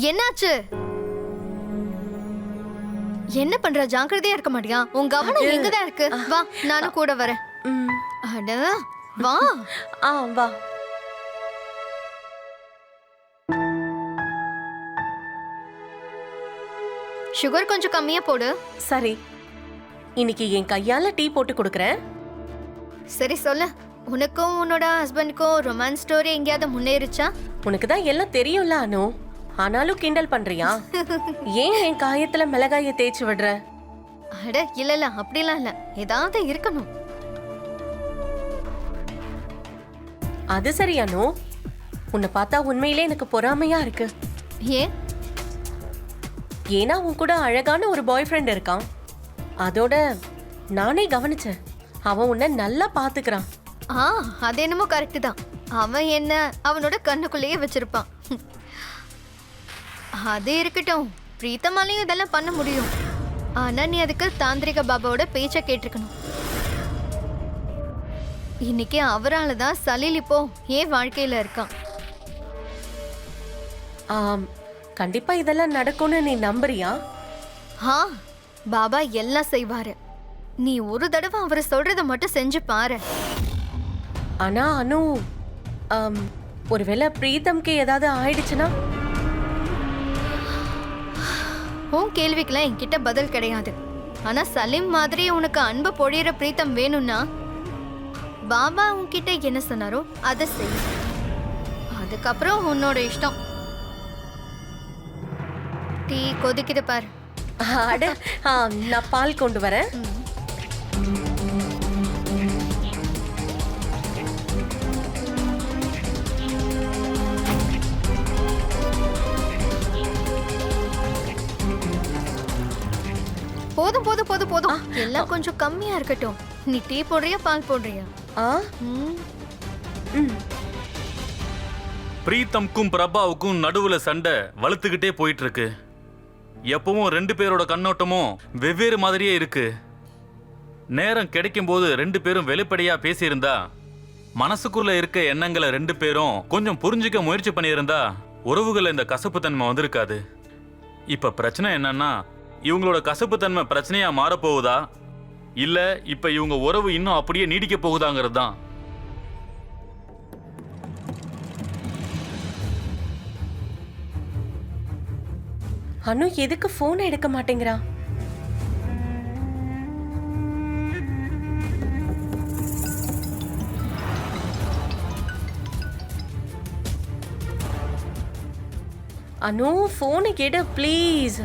என்னாச்சு? என்ன பண்ற? ஜாக்கிரதையா இருக்க மாட்டியா? உன் கவனம் எங்கதான் இருக்கு? வா, நானும் கூட வரேன். ம். அட வா. வா. சுகர் கொஞ்சம் கம்மியா போடு. சரி, இன்னைக்கு என் கையால டீ போட்டு கொடுக்கறேன். சரி சொல்லு, உனக்கும் உன்னோட ஹஸ்பண்டுக்கும் ரொமான்ஸ் ஸ்டோரி எங்கேயாவது முன்னேறிச்சா? உனக்கு தான் எல்லாம் தெரியும்ல அனு, ஆனாலும் கிண்டல் பண்றியா? ஏன் என் காயத்துல மிளகாய தேய்ச்சி விடுற? அட இல்ல அப்படிலாம் இல்ல, ஏதாவது இருக்கணும். அது சரி அனு, உன்னை பார்த்தா உண்மையிலே எனக்கு பொறாமையா இருக்கு. ஏன்? ஏன்னா உன் கூட அழகான ஒரு பாய் ஃப்ரெண்ட் இருக்கான். அதோட நானே கவனிச்சேன், அவன் உன்னை நல்லா பாத்துக்கிறான். அது என்னமோ கரெக்ட் தான். அவன் என்ன அவனோட கண்ணுக்குள்ளேயே வச்சிருப்பான். அது இருக்கட்டும், பிரீத்தமாலையும் இதெல்லாம் பண்ண முடியும். ஆனா நீ அதுக்கு தாந்திரிக பாபாவோட பேச்ச கேட்டிருக்கணும். இன்னைக்கு அவரால தான் சலீல் இப்போ ஏன் வாழ்க்கையில இருக்கான். கண்டிப்பா இதெல்லாம் நடக்கும்னு நீ நம்புறியா? பாபா எல்லாம் செய்வாரு. நீ ஒரு தடவை அவர் சொல்றத மட்டும் செஞ்சு பாரு. ஆனா அனு, ஒருவேளை பிரீத்தம்க்கு ஏதாவது ஆயிடுச்சுன்னா? உன் கேள்விக்கெல்லாம் என்கிட்ட பதில் கிடையாது. ஆனா சலீம் மாதிரி உனக்கு அன்பு பொழியிற பிரீத்தம் வேணும்னா பாபா உன்கிட்ட என்ன சொன்னாரோ அதை செய். அதுக்கப்புறம் உன்னோட இஷ்டம். டீ கொதிக்குது பாரு. அட, நான் பால் கொண்டு வரேன். போதும் போதும் போதும் போதும், எல்லாம் கொஞ்சம் கம்மியா இருக்கட்டும். நீ டீ போடுறியா பால் போடுறியா? பிரீத்தம்க்கும் பிரபாவுக்கும் நடுவுல சண்டை வலுத்துக்கிட்டே போயிட்டு இருக்கு. எப்பவும் 2 பேரோட கண்ணோட்டமும் வெவ்வேறு மாதிரியே இருக்கு. நேரம் கிடைக்கும் போது 2 பேரும் வெளிப்படையா பேசியிருந்தா, மனசுக்குள்ள இருக்க எண்ணங்களை 2 பேரும் கொஞ்சம் புரிஞ்சுக்க முயற்சி பண்ணியிருந்தா உறவுகள் இந்த கசப்பு தன்மை வந்திருக்காது. இப்ப பிரச்சனை என்னன்னா, இவங்களோட கசப்பு தன்மை பிரச்சனையா மாறப்போகுதா, இல்ல இப்ப இவங்க உறவு இன்னும் அப்படியே நீடிக்க போகுதாங்கிறது தான். அனு எதுக்கு போன் எடுக்க மாட்டேங்கிறா? அனு, போனை கேடு ப்ளீஸ்.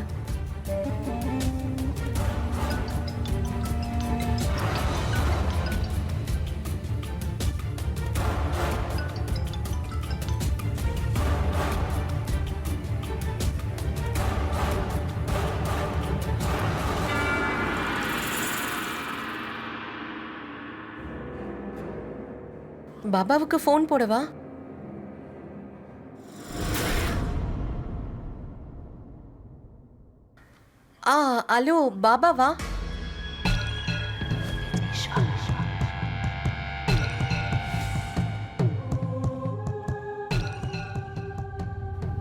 பாபாவுக்கு ஃபோன் போடவா? ஹலோ பாபாவா?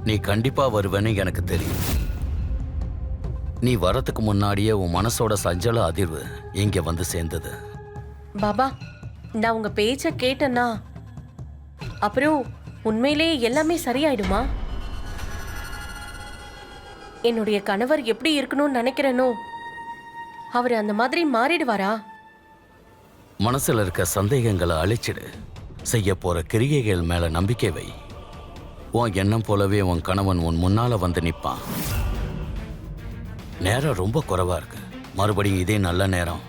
நீ கண்டிப்பா வருவேன்னு எனக்கு தெரியும். நீ வரத்துக்கு முன்னாடியே உன் மனசோட சஞ்சல அதிர்வு இங்க வந்து சேர்ந்தது. பாபா, நான் உங்க பேச்ச கேட்டேன்னா அப்புறம் உண்மையிலேயே எல்லாமே சரியாயிடுமா? என்னுடைய கணவர் எப்படி இருக்கணும்னு நினைக்கிறேனோ அவர் அந்த மாதிரி மாறிடுவாரா? மனசுல இருக்க சந்தேகங்களை அழிச்சிடு. செய்ய போற கிரியைகள் மேல நம்பிக்கை வை. உன் எண்ணம் போலவே உன் கணவன் உன் முன்னால வந்து நிற்பான். நேரம் ரொம்ப குறைவா இருக்கு. மறுபடியும் இதே நல்ல நேரம்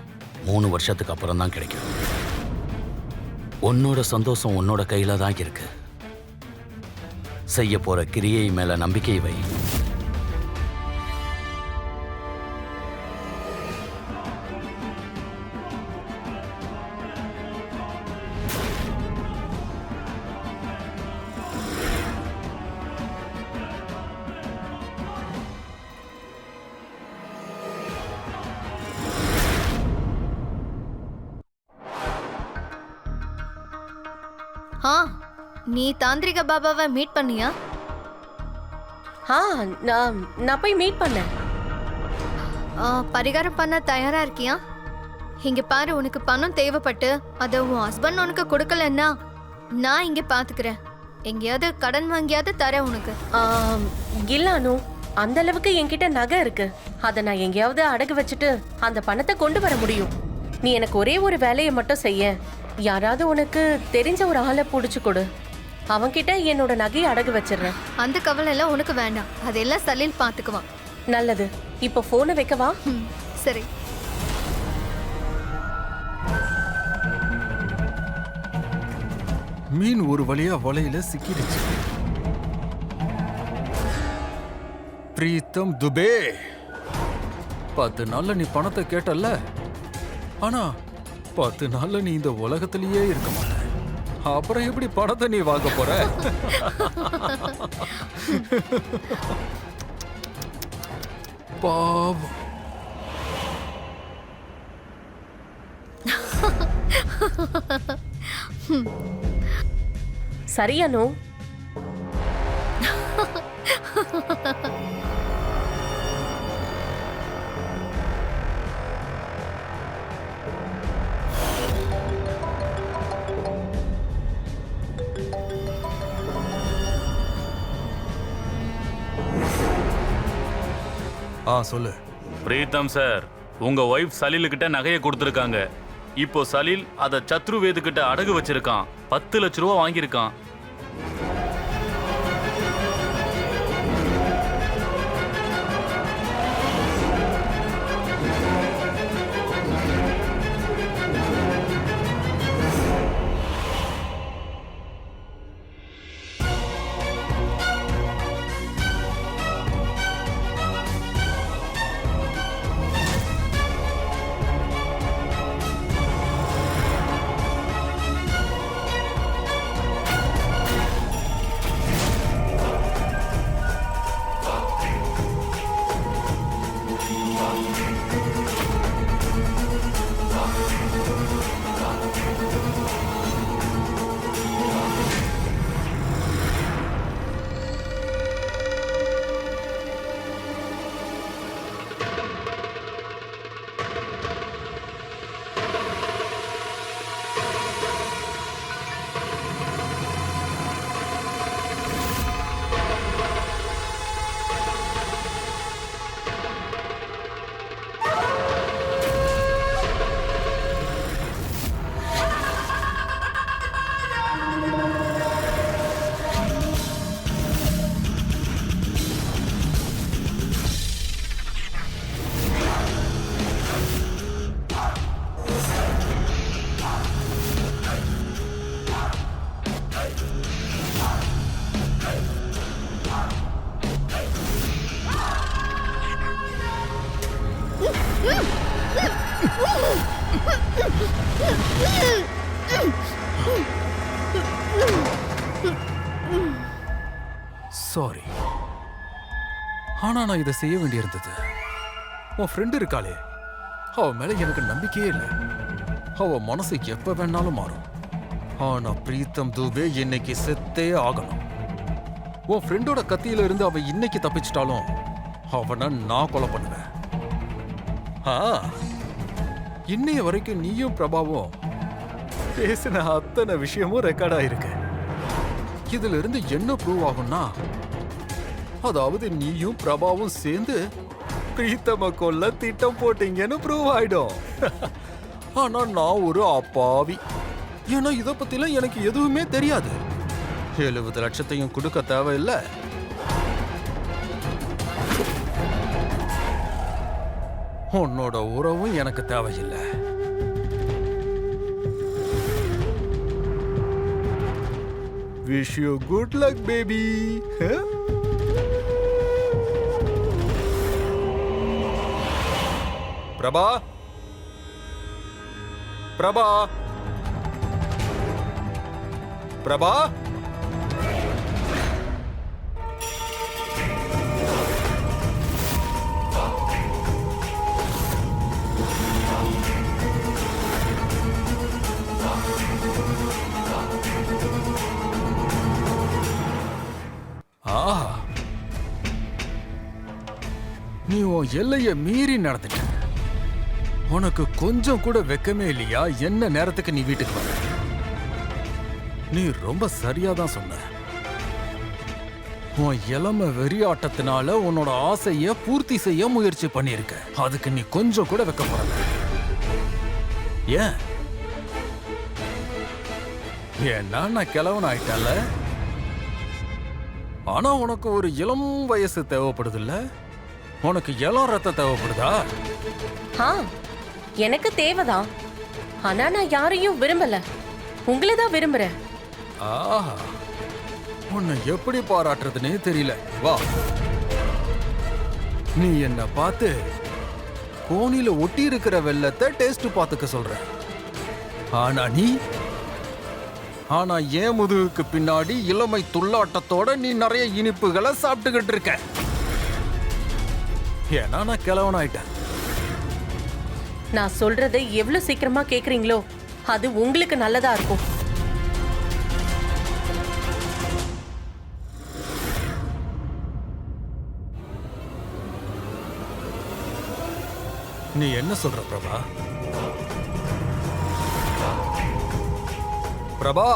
3 வருஷத்துக்கு அப்புறம் தான் கிடைக்கும். உன்னோட சந்தோஷம் உன்னோட கையில தான் இருக்கு. செய்ய போற கிரியை மேல நம்பிக்கை வை. நீ தாந்திரிக பாபாவை மீட் பண்ணியா? ஆ நான் நான் போய் மீட் பண்ணேன். பரிகாரம் பண்ண தயாரா இருக்கியா? இங்க பாரு, உனக்கு பணம் தேவைப்பட்டு அதை உன் ஹஸ்பண்ட் உனக்கு கொடுக்கலன்னா நான் இங்க பாத்துக்கிறேன். எங்கேயாவது கடன் வாங்கியாவது தரேன் உனக்கு. இல்ல அனு, அந்த அளவுக்கு என்கிட்ட நகை இருக்கு. அதை நான் எங்கேயாவது அடகு வச்சுட்டு அந்த பணத்தை கொண்டு வர முடியும். நீ எனக்கு ஒரே ஒரு வேலையை மட்டும் செய்ய. யாராவது உனக்கு தெரிஞ்ச ஒரு ஆளை புடிச்சு கொடு. அவன்கிட்ட என்னோட நகையை அடகு வச்சிடுறேன். அந்த கவலை எல்லாம் உனக்கு வேண்டாம், அதெல்லாம் சலீல் பாத்துக்குவான். நல்லது. இப்போ போனை வைக்கவா? சரி. மீன் ஒரு வழியா வலையில சிக்கிடுச்சு. பிரீத்தம் துபே, 10 நாள்ல நீ பணத்தை கேட்டல்ல, ஆனா 10 நாள்ல நீ இந்த உலகத்திலேயே இருக்க மாட்ட. அப்புறம் எப்படி பணத்தை நீ வாங்க போற? பாவம். சரி அனு. சொல்லு. பிரீத்தம் சார், உங்க ஒய்ஃப் சலீல் கிட்ட நகையை கொடுத்துருக்காங்க. இப்போ சலீல் அதை சத்ருவேது கிட்ட அடகு வச்சிருக்கான். 10 லட்ச ரூபா வாங்கியிருக்கான். சாரி, ஆனா நான் இதை செய்ய வேண்டியிருந்தது. உன் ஃப்ரெண்டு இருக்காளே, அவ மேல எனக்கு நம்பிக்கையே இல்லை. அவ மனசு எப்ப வேணாலும் மாறும். ஆனா பிரீத்தம் துபே இன்னைக்கு செத்தே ஆகணும். உன் ஃப்ரெண்டோட கத்தியில இருந்து அவ இன்னைக்கு தப்பிச்சிட்டாலும் அவனை நான் கொலை பண்ணுவேன். இன்னைய வரைக்கும் நீயும் பிரபாவும் பேசின அத்தனை விஷயமும் ரெக்கார்ட் ஆயிருக்கு. இதுல இருந்து என்ன ப்ரூவ் ஆகும்னா, அதாவது நீயும் பிரபாவும் சேர்ந்து பிரீத்தம கொல்ல திட்டம் போட்டீங்கன்னு ப்ரூவ் ஆயிடும். ஆனா நான் ஒரு அப்பாவி. ஏன்னா இத பத்திலாம் எனக்கு எதுவுமே தெரியாது. 70 லட்சத்தையும் கொடுக்க தேவையில்லை. உன்னோட உறவும் எனக்கு தேவையில்லை. Wish you good luck, baby. Huh? Prabha, Prabha, Prabha. உன் எல்லைய மீறி நடந்துட்ட. உனக்கு கொஞ்சம் கூட வெக்கமே இல்லையா? என்ன நேரத்துக்கு நீ வீட்டுக்கு வர? நீ ரொம்ப சரியா தான் சொன்ன. உன் இளம வெறியாட்டத்தினால உன்னோட ஆசைய பூர்த்தி செய்ய முயற்சி பண்ணிருக்க. அதுக்கு நீ கொஞ்சம் கூட வெக்கப்படல. ஏன்? ஏன்னா நான் கிழவன் ஆயிட்டல. ஆனா உனக்கு ஒரு இளம் வயசு தேவைப்படுது இல்ல? உனக்கு இளம் ரத்தம் தேவைப்படுதா? ஆ, எனக்கு தேவைதான். ஆனா நான் யாரையும் விரும்பல, உங்களை தான் விரும்புறேன். ஆஹா, உன்னை எப்படி பாராட்டுறதுனே தெரியல. வா, நீ என்ன பார்த்து கோணில ஒட்டி இருக்கிற வெள்ளத்தை டேஸ்ட் பார்த்துக்க சொல்ற. ஆனா ஏன் முதுகுக்கு பின்னாடி இளமை துள்ளாட்டத்தோட நீ நிறைய இனிப்புகளை சாப்பிட்டுக்கிட்டு இருக்க. ஏன்னா நான் கிழவன் ஆயிட்டேன். நான் சொல்றதை எவ்வளவு சீக்கிரமா கேக்குறீங்களோ அது உங்களுக்கு நல்லதா இருக்கும். நீ என்ன சொல்ற பிரபா? பிரபா,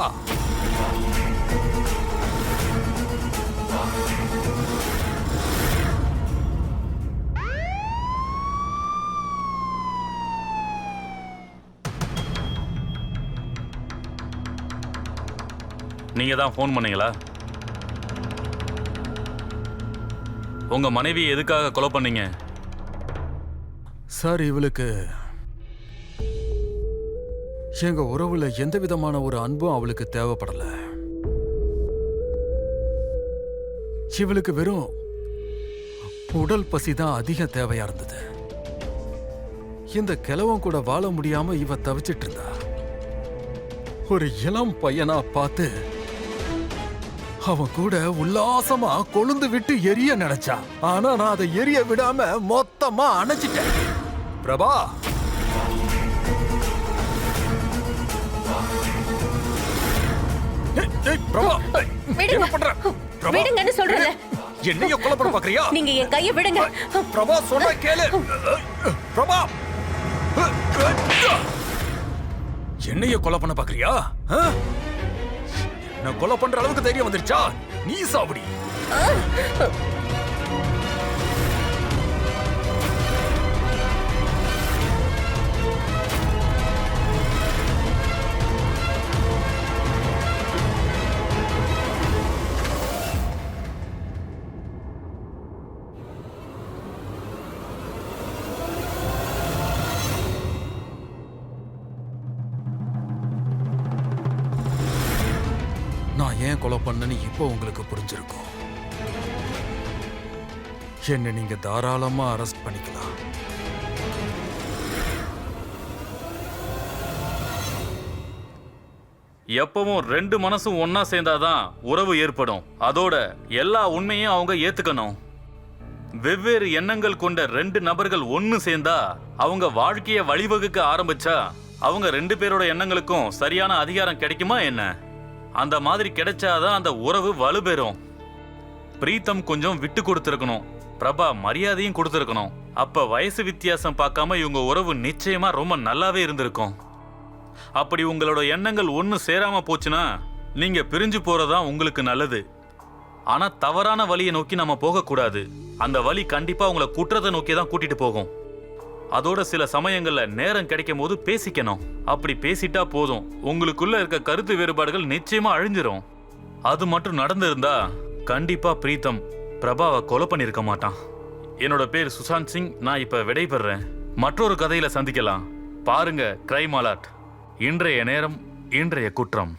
நீங்க தான் ஃபோன் பண்ணீங்களா? உங்க மனைவி எதுக்காக கொலை பண்ணீங்க? சார், இவளுக்கு எங்க உறவுல எந்த விதமான ஒரு அன்பும் அவளுக்கு தேவைப்படல. இவளுக்கு வெறும் உடல் பசி தான் அதிக தேவையா இருந்தது. இந்த கிழவன் கூட வாழ முடியாம இவ தவிச்சிட்டு இருந்தா. ஒரு இளம் பையனா பார்த்து அவன் கூட உல்லாசமா கொழுந்து விட்டு எரிய நினைச்சா. ஆனா நான் அதை எரிய விடாம மொத்தமா அணைச்சிட்டேன். பிரபா, பிரபா, என்ன பண்ற? பிரபா, விடுங்கன்னு சொல்றேன். என்னைய கொலை பண்ண பாக்குறியா? நீங்க என் கையை விடுங்க. பிரபா, சொன்ன கேளு. பிரபா, என்னைய கொலை பண்ண பாக்குறியா? நான் கொலை பண்ற அளவுக்கு தைரியம் வந்துருச்சா? நீ சாவடி. நான் ஏன் கொலை பண்ணேன்னு இப்போ உங்களுக்கு புரிஞ்சிருக்கும். என்ன நீங்க தாராளமா அரெஸ்ட் பண்ணிக்கலாம். எப்பவும் ரெண்டு மனசும் ஒன்னா சேர்ந்தாதான் உறவு ஏற்படும். அதோட எல்லா உண்மையும் அவங்க ஏத்துக்கணும். வெவ்வேறு எண்ணங்கள் கொண்ட ரெண்டு நபர்கள் ஒன்னு சேர்ந்தா அவங்க வாழ்க்கைய வழிவகுக்க ஆரம்பிச்சா அவங்க ரெண்டு பேரோட எண்ணங்களுக்கும் சரியான அதிகாரம் கிடைக்குமா என்ன? அந்த மாதிரி கிடைச்சாதான் அந்த உறவு வலுப்பெறும். பிரீத்தம் கொஞ்சம் விட்டு கொடுத்திருக்கணும், பிரபா மரியாதையும் கொடுத்திருக்கணும். அப்ப வயசு வித்தியாசம் பார்க்காம இவங்க உறவு நிச்சயமா ரொம்ப நல்லாவே இருந்திருக்கும். அப்படி உங்களோட எண்ணங்கள் ஒன்னு சேராம போச்சுன்னா நீங்க பிரிஞ்சு போறதா உங்களுக்கு நல்லது. ஆனா தவறான வழியை நோக்கி நம்ம போக கூடாது. அந்த வழி கண்டிப்பா உங்களை குற்றத்தை நோக்கி தான் கூட்டிட்டு போகும். அதோட சில சமயங்கள்ல நேரம் கிடைக்கும் போது பேசிக்கணும். அப்படி பேசிட்டா போதும், உங்களுக்குள்ள இருக்க கருத்து வேறுபாடுகள் நிச்சயமா அழிஞ்சிரும். அது மட்டும் நடந்திருந்தா கண்டிப்பா பிரீத்தம் பிரபாவை கொலை பண்ணிருக்க மாட்டான். என்னோட பேர் சுசாந்த் சிங். நான் இப்ப விடைபெறேன். மற்றொரு கதையில சந்திக்கலாம். பாருங்க கிரைம் அலர்ட். இன்றைய நேரம், இன்றைய குற்றம்.